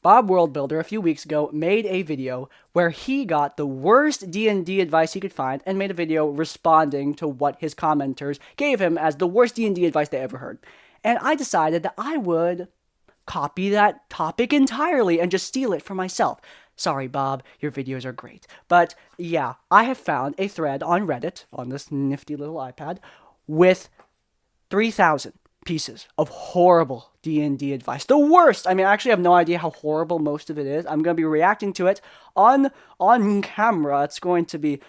Bob Worldbuilder a few weeks ago made a video where he got the worst D&D advice he could find and made a video responding to what his commenters gave him as the worst D&D advice they ever heard. And I decided that I would copy that topic entirely and just steal it for myself. Sorry, Bob, your videos are great. But yeah, I have found a thread on Reddit, on this nifty little iPad, with 3,000 pieces of horrible D&D advice. The worst! I mean, I actually have no idea how horrible most of it is. I'm going to be reacting to it on camera. It's going to be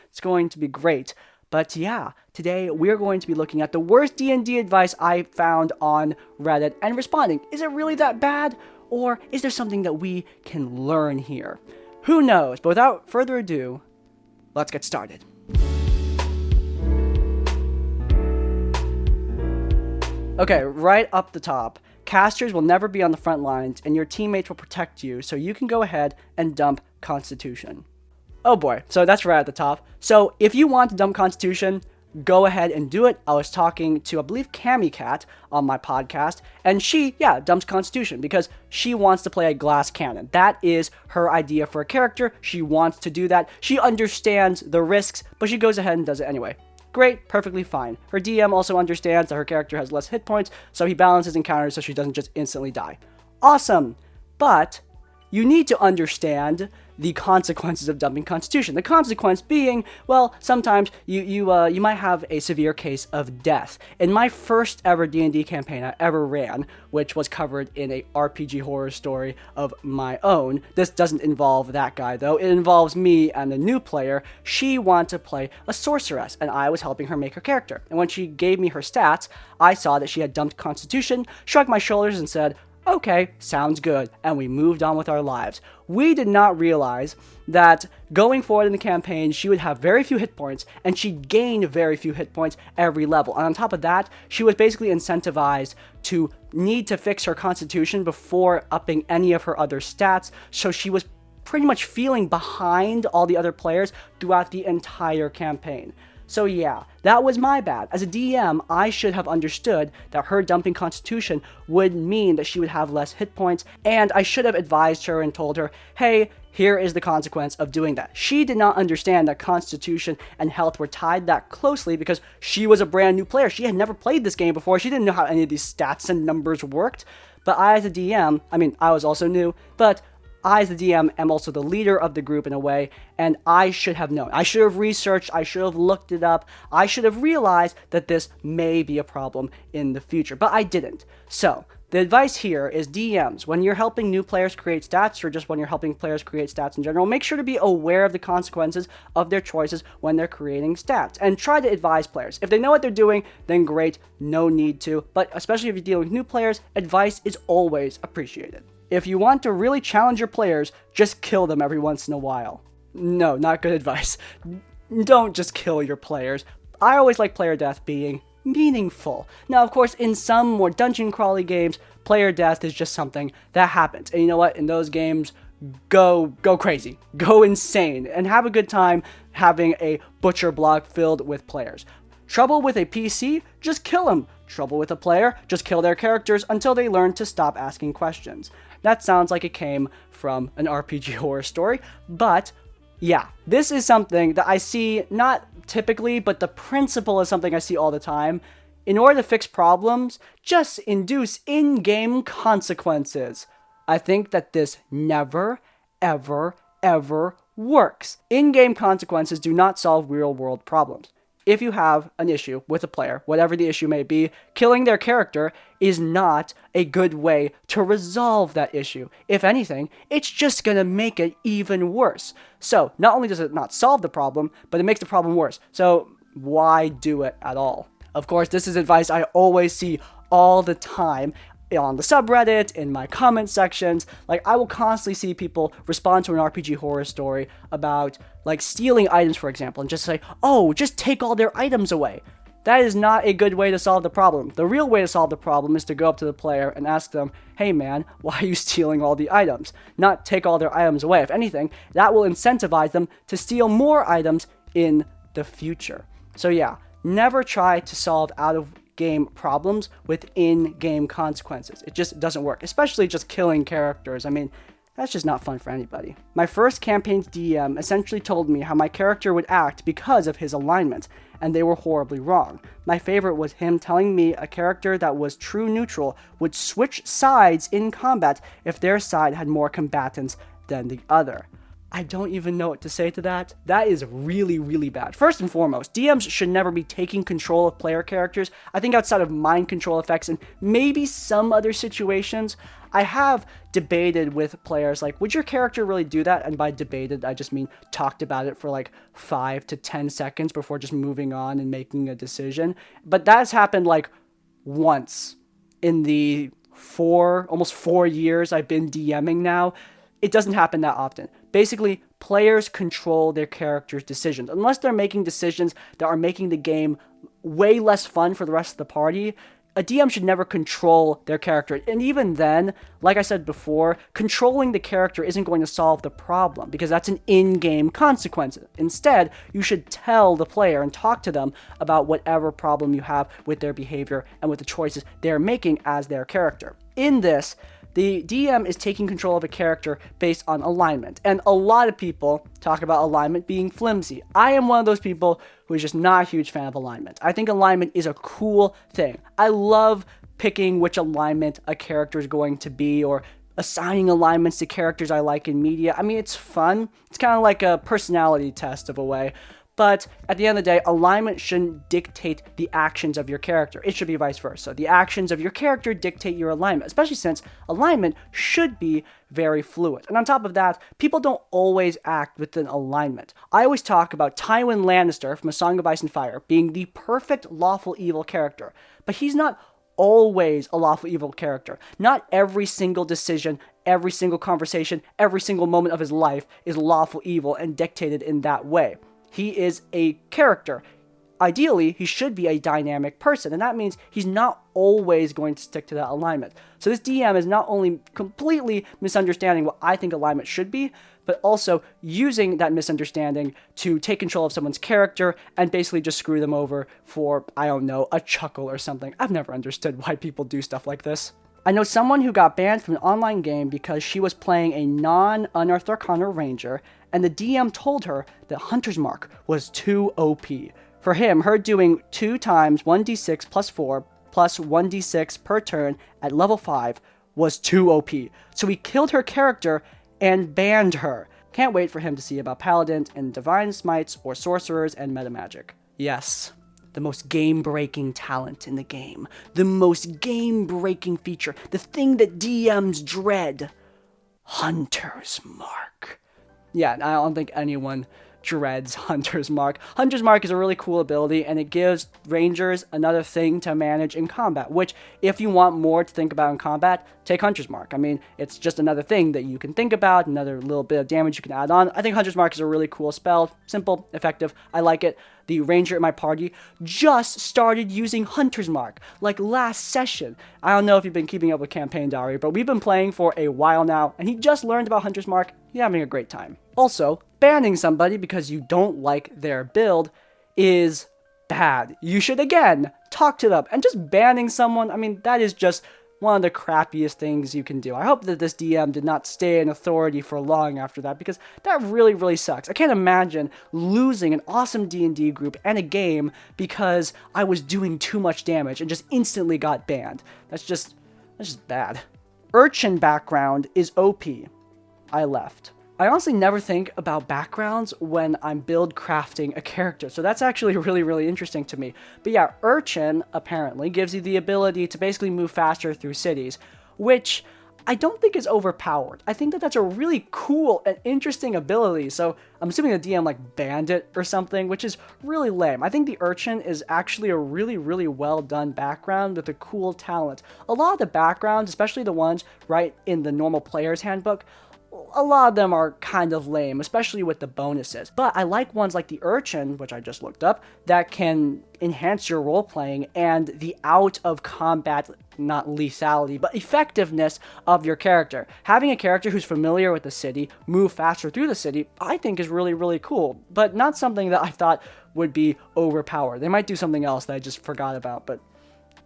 great. But yeah, today we're going to be looking at the worst D&D advice I found on Reddit and responding. Is it really that bad? Or is there something that we can learn here? Who knows? But without further ado, let's get started. Okay, right up the top, casters will never be on the front lines, and your teammates will protect you, so you can go ahead and dump Constitution. Oh boy, so that's right at the top. So if you want to dump Constitution, go ahead and do it. I was talking to, I believe, Cammy Cat on my podcast, and she, dumps Constitution because she wants to play a glass cannon. That is her idea for a character. She wants to do that. She understands the risks, but she goes ahead and does it anyway. Great, perfectly fine. Her DM also understands that her character has less hit points, so he balances encounters so she doesn't just instantly die. Awesome! But you need to understand the consequences of dumping Constitution. The consequence being, well, sometimes you might have a severe case of death. In my first ever D&D campaign I ever ran, which was covered in a RPG horror story of my own, this doesn't involve that guy though, it involves me and a new player. She wanted to play a sorceress, and I was helping her make her character. And when she gave me her stats, I saw that she had dumped Constitution, shrugged my shoulders and said, okay, sounds good, and we moved on with our lives. We did not realize that going forward in the campaign, she would have very few hit points, and she'd gain very few hit points every level. And on top of that, she was basically incentivized to need to fix her Constitution before upping any of her other stats, so she was pretty much feeling behind all the other players throughout the entire campaign. So yeah, that was my bad. As a DM, I should have understood that her dumping Constitution would mean that she would have less hit points, and I should have advised her and told her, hey, here is the consequence of doing that. She did not understand that Constitution and health were tied that closely because she was a brand new player. She had never played this game before. She didn't know how any of these stats and numbers worked. But I, as a DM, I was also new, but I, as the DM, am also the leader of the group in a way, and I should have known. I should have researched, I should have looked it up, I should have realized that this may be a problem in the future, but I didn't. So, the advice here is DMs, when you're helping new players create stats, or just when you're helping players create stats in general, make sure to be aware of the consequences of their choices when they're creating stats, and try to advise players. If they know what they're doing, then great, no need to, but especially if you're dealing with new players, advice is always appreciated. If you want to really challenge your players, just kill them every once in a while. No, not good advice. Don't just kill your players. I always like player death being meaningful. Now, of course, in some more dungeon crawly games, player death is just something that happens. And you know what? In those games, go crazy. Go insane. And have a good time having a butcher block filled with players. Trouble with a PC? Just kill them. Trouble with a player? Just kill their characters until they learn to stop asking questions. That sounds like it came from an RPG horror story, but yeah, this is something that I see not typically, but the principle is something I see all the time. In order to fix problems, just induce in-game consequences. I think that this never, ever, ever works. In-game consequences do not solve real-world problems. If you have an issue with a player, whatever the issue may be, killing their character is not a good way to resolve that issue. If anything, it's just gonna make it even worse. So, not only does it not solve the problem, but it makes the problem worse. So, why do it at all? Of course, this is advice I always see all the time on the subreddit, in my comment sections. Like, I will constantly see people respond to an RPG horror story about, like, stealing items, for example, and just say, oh, just take all their items away. That is not a good way to solve the problem. The real way to solve the problem is to go up to the player and ask them, hey man, why are you stealing all the items? Not take all their items away. If anything, that will incentivize them to steal more items in the future. So yeah, never try to solve out-of-game problems with in-game consequences. It just doesn't work, especially just killing characters. I mean, That's just not fun for anybody. My first campaign's DM essentially told me how my character would act because of his alignment, and they were horribly wrong. My favorite was him telling me a character that was true neutral would switch sides in combat if their side had more combatants than the other. I don't even know what to say to that. That is really, really bad. First and foremost, DMs should never be taking control of player characters. I think outside of mind control effects and maybe some other situations, I have debated with players like, would your character really do that? And by debated, I just mean talked about it for like 5 to 10 seconds before just moving on and making a decision. But that's happened like once in the almost 4 years I've been DMing now. It doesn't happen that often. Basically, players control their characters' decisions. Unless they're making decisions that are making the game way less fun for the rest of the party, a DM should never control their character. And even then, like I said before, controlling the character isn't going to solve the problem because that's an in-game consequence. Instead, you should tell the player and talk to them about whatever problem you have with their behavior and with the choices they're making as their character. In this, the DM is taking control of a character based on alignment, and a lot of people talk about alignment being flimsy. I am one of those people who is just not a huge fan of alignment. I think alignment is a cool thing. I love picking which alignment a character is going to be, or assigning alignments to characters I like in media. I mean, it's fun. It's kind of like a personality test of a way. But at the end of the day, alignment shouldn't dictate the actions of your character. It should be vice versa. The actions of your character dictate your alignment, especially since alignment should be very fluid. And on top of that, people don't always act within alignment. I always talk about Tywin Lannister from A Song of Ice and Fire being the perfect lawful evil character, but he's not always a lawful evil character. Not every single decision, every single conversation, every single moment of his life is lawful evil and dictated in that way. He is a character. Ideally, he should be a dynamic person, and that means he's not always going to stick to that alignment. So this DM is not only completely misunderstanding what I think alignment should be, but also using that misunderstanding to take control of someone's character and basically just screw them over for, I don't know, a chuckle or something. I've never understood why people do stuff like this. I know someone who got banned from an online game because she was playing a non-Unearthed Arcana Ranger, and the DM told her that Hunter's Mark was too OP. For him, her doing 2 times 1d6 plus 4 plus 1d6 per turn at level 5 was too OP. So he killed her character and banned her. Can't wait for him to see about Paladins and Divine Smites or Sorcerers and Metamagic. Yes, the most game-breaking talent in the game. The most game-breaking feature. The thing that DMs dread. Hunter's Mark. Yeah, I don't think anyone dreads Hunter's Mark. Hunter's Mark is a really cool ability, and it gives Rangers another thing to manage in combat, which, if you want more to think about in combat, take Hunter's Mark. I mean, it's just another thing that you can think about, another little bit of damage you can add on. I think Hunter's Mark is a really cool spell. Simple, effective, I like it. The Ranger in my party just started using Hunter's Mark, like last session. I don't know if you've been keeping up with Campaign Diary, but we've been playing for a while now, and he just learned about Hunter's Mark. He's having a great time. Also, banning somebody because you don't like their build is bad. You should, again, talk to them. And just banning someone, I mean, that is just one of the crappiest things you can do. I hope that this DM did not stay in authority for long after that, because that really, really sucks. I can't imagine losing an awesome D&D group and a game because I was doing too much damage and just instantly got banned. That's just bad. Urchin background is OP. I left. I honestly never think about backgrounds when I'm build crafting a character, so that's actually really, really interesting to me. But yeah, Urchin apparently gives you the ability to basically move faster through cities, which I don't think is overpowered. I think that that's a really cool and interesting ability, so I'm assuming the DM like banned it or something, which is really lame. I think the Urchin is actually a really, really well done background with a cool talent. A lot of the backgrounds, especially the ones right in the normal player's handbook, a lot of them are kind of lame, especially with the bonuses. But I like ones like the Urchin, which I just looked up, that can enhance your role-playing and the out-of-combat, not lethality, but effectiveness of your character. Having a character who's familiar with the city, move faster through the city, I think is really, really cool, but not something that I thought would be overpowered. They might do something else that I just forgot about, but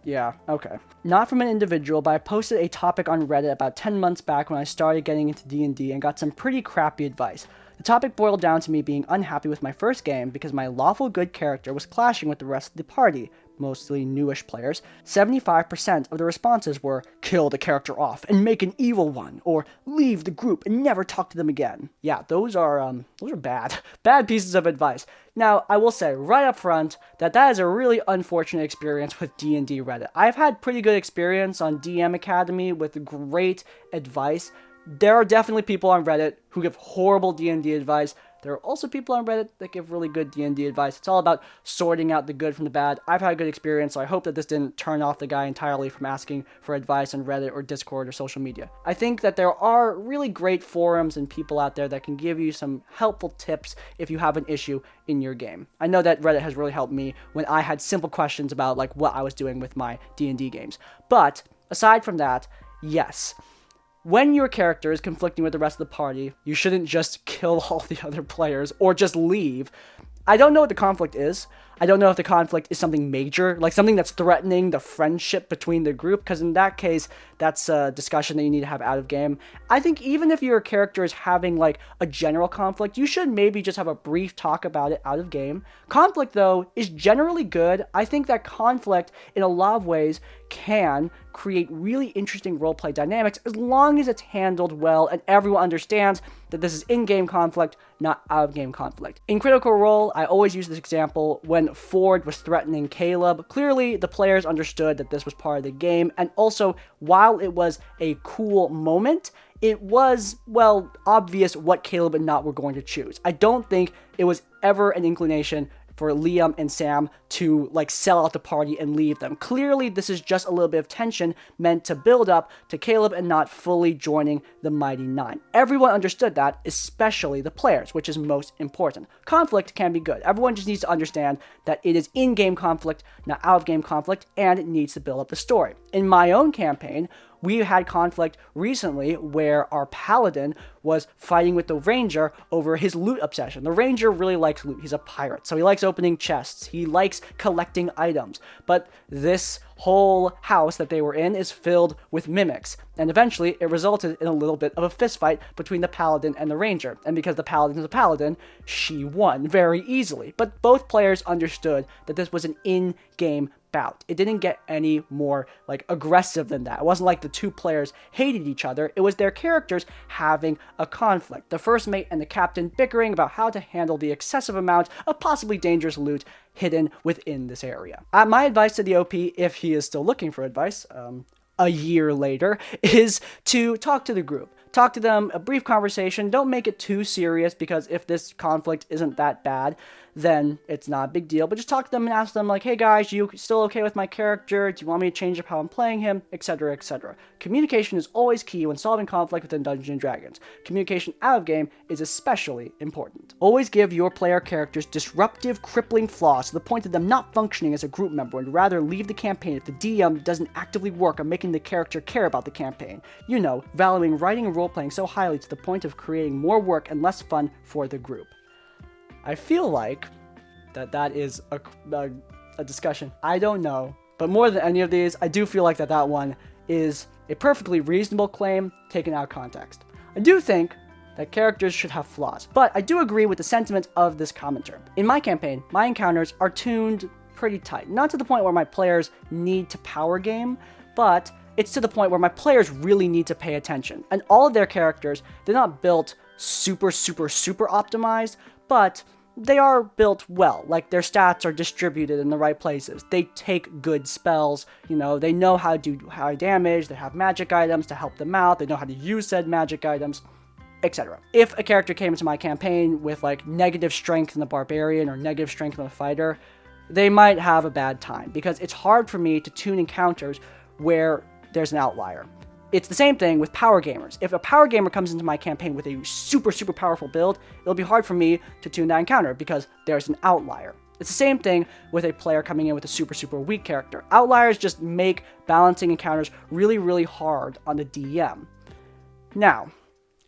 Yeah, okay. Not from an individual, but I posted a topic on Reddit about 10 months back when I started getting into D&D and got some pretty crappy advice. The topic boiled down to me being unhappy with my first game because my lawful good character was clashing with the rest of the party, mostly newish players. 75% of the responses were, kill the character off and make an evil one, or leave the group and never talk to them again. Yeah, those are bad. Bad pieces of advice. Now, I will say right up front that is a really unfortunate experience with D&D Reddit. I've had pretty good experience on DM Academy with great advice. There are definitely people on Reddit who give horrible D&D advice. There are also people on Reddit that give really good D&D advice. It's all about sorting out the good from the bad. I've had a good experience, so I hope that this didn't turn off the guy entirely from asking for advice on Reddit or Discord or social media. I think that there are really great forums and people out there that can give you some helpful tips if you have an issue in your game. I know that Reddit has really helped me when I had simple questions about like what I was doing with my D&D games. But aside from that, yes, when your character is conflicting with the rest of the party, you shouldn't just kill all the other players or just leave. I don't know what the conflict is. I don't know if the conflict is something major, like something that's threatening the friendship between the group, because in that case, that's a discussion that you need to have out of game. I think even if your character is having like a general conflict, you should maybe just have a brief talk about it out of game. Conflict, though, is generally good. I think that conflict, in a lot of ways, can create really interesting roleplay dynamics as long as it's handled well and everyone understands that this is in-game conflict, not out-of-game conflict. In Critical Role, I always use this example when Ford was threatening Caleb. Clearly, the players understood that this was part of the game, and also, while it was a cool moment, it was, well, obvious what Caleb and Nott were going to choose. I don't think it was ever an inclination for Liam and Sam to like sell out the party and leave them. Clearly, this is just a little bit of tension meant to build up to Caleb and Nott fully joining the Mighty Nine. Everyone understood that, especially the players, which is most important. Conflict can be good. Everyone just needs to understand that it is in-game conflict, not out-of-game conflict, and it needs to build up the story. In my own campaign, we had conflict recently where our paladin was fighting with the ranger over his loot obsession. The ranger really likes loot. He's a pirate, so he likes opening chests. He likes collecting items. But this whole house that they were in is filled with mimics. And eventually, it resulted in a little bit of a fist fight between the paladin and the ranger. And because the paladin is a paladin, she won very easily. But both players understood that this was an in-game bout. It didn't get any more like aggressive than that. It wasn't like the two players hated each other. It was their characters having a conflict. The first mate and the captain bickering about how to handle the excessive amount of possibly dangerous loot hidden within this area. My advice to the OP, if he is still looking for advice, a year later, is to talk to the group. Talk to them, a brief conversation. Don't make it too serious, because if this conflict isn't that bad, then it's not a big deal. But just talk to them and ask them, like, hey guys, you still okay with my character? Do you want me to change up how I'm playing him? Etc., etc. Communication is always key when solving conflict within Dungeons & Dragons. Communication out of game is especially important. Always give your player characters disruptive, crippling flaws to the point of them not functioning as a group member, and rather leave the campaign if the DM doesn't actively work on making the character care about the campaign. You know, valuing writing and role-playing so highly to the point of creating more work and less fun for the group. I feel like that is a discussion. I don't know. But more than any of these, I do feel like that one is a perfectly reasonable claim taken out of context. I do think that characters should have flaws, but I do agree with the sentiment of this commenter. In my campaign, my encounters are tuned pretty tight. Not to the point where my players need to power game, but it's to the point where my players really need to pay attention. And all of their characters, they're not built super optimized, but they are built well. Like, their stats are distributed in the right places. They take good spells, you know, they know how to do high damage, they have magic items to help them out, they know how to use said magic items, etc. If a character came into my campaign with, like, negative strength in the barbarian or negative strength in the fighter, they might have a bad time, because it's hard for me to tune encounters where there's an outlier. It's the same thing with power gamers. If a power gamer comes into my campaign with a super powerful build, it'll be hard for me to tune that encounter because there's an outlier. It's the same thing with a player coming in with a super weak character. Outliers just make balancing encounters really hard on the DM. Now,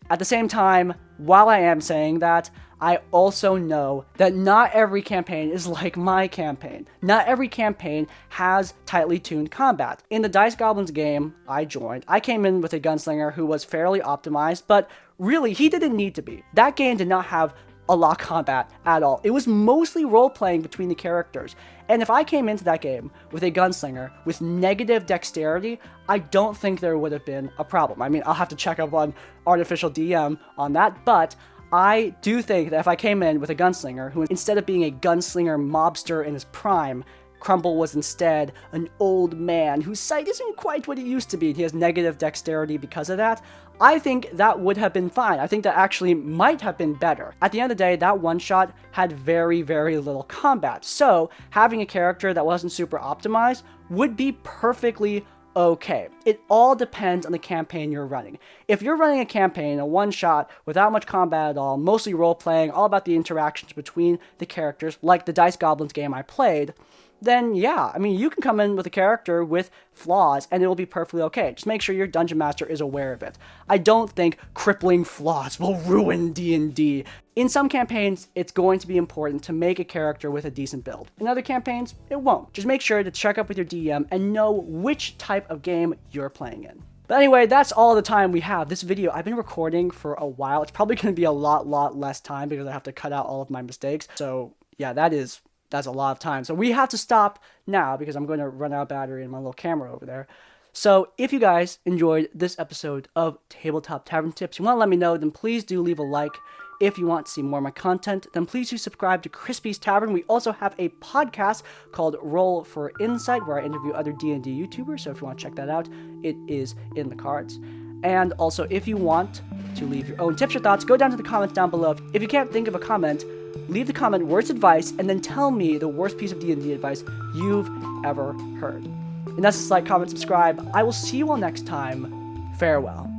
at the same time, while I am saying that, I also know that not every campaign is like my campaign. Not every campaign has tightly tuned combat. In the Dice Goblins game I joined, I came in with a gunslinger who was fairly optimized, but really, he didn't need to be. That game did not have a lock combat at all. It was mostly role-playing between the characters. And if I came into that game with a gunslinger with negative dexterity, I don't think there would have been a problem. I mean, I'll have to check up on Artificial DM on that, but I do think that if I came in with a gunslinger who, instead of being a gunslinger mobster in his prime, Crumble was instead an old man whose sight isn't quite what it used to be. He has negative dexterity because of that. I think that would have been fine. I think that actually might have been better. At the end of the day, that one-shot had very, very little combat. So having a character that wasn't super optimized would be perfectly okay. It all depends on the campaign you're running. If you're running a campaign, a one-shot, without much combat at all, mostly role-playing, all about the interactions between the characters, like the Dice Goblins game I played, then yeah, I mean, you can come in with a character with flaws and it will be perfectly okay. Just make sure your dungeon master is aware of it. I don't think crippling flaws will ruin D&D. In some campaigns, it's going to be important to make a character with a decent build. In other campaigns, it won't. Just make sure to check up with your DM and know which type of game you're playing in. But anyway, that's all the time we have. This video, I've been recording for a while. It's probably going to be a lot less time because I have to cut out all of my mistakes. So yeah, that's a lot of time. So we have to stop now because I'm going to run out of battery in my little camera over there. So if you guys enjoyed this episode of Tabletop Tavern Tips, you want to let me know, then please do leave a like. If you want to see more of my content, then please do subscribe to Crispy's Tavern. We also have a podcast called Roll for Insight, where I interview other D&D YouTubers. So if you want to check that out, it is in the cards. And also, if you want to leave your own tips or thoughts, go down to the comments down below. If you can't think of a comment, leave the comment worst advice, and then tell me the worst piece of D&D advice you've ever heard. And that's just like, comment, subscribe. I will see you all next time. Farewell.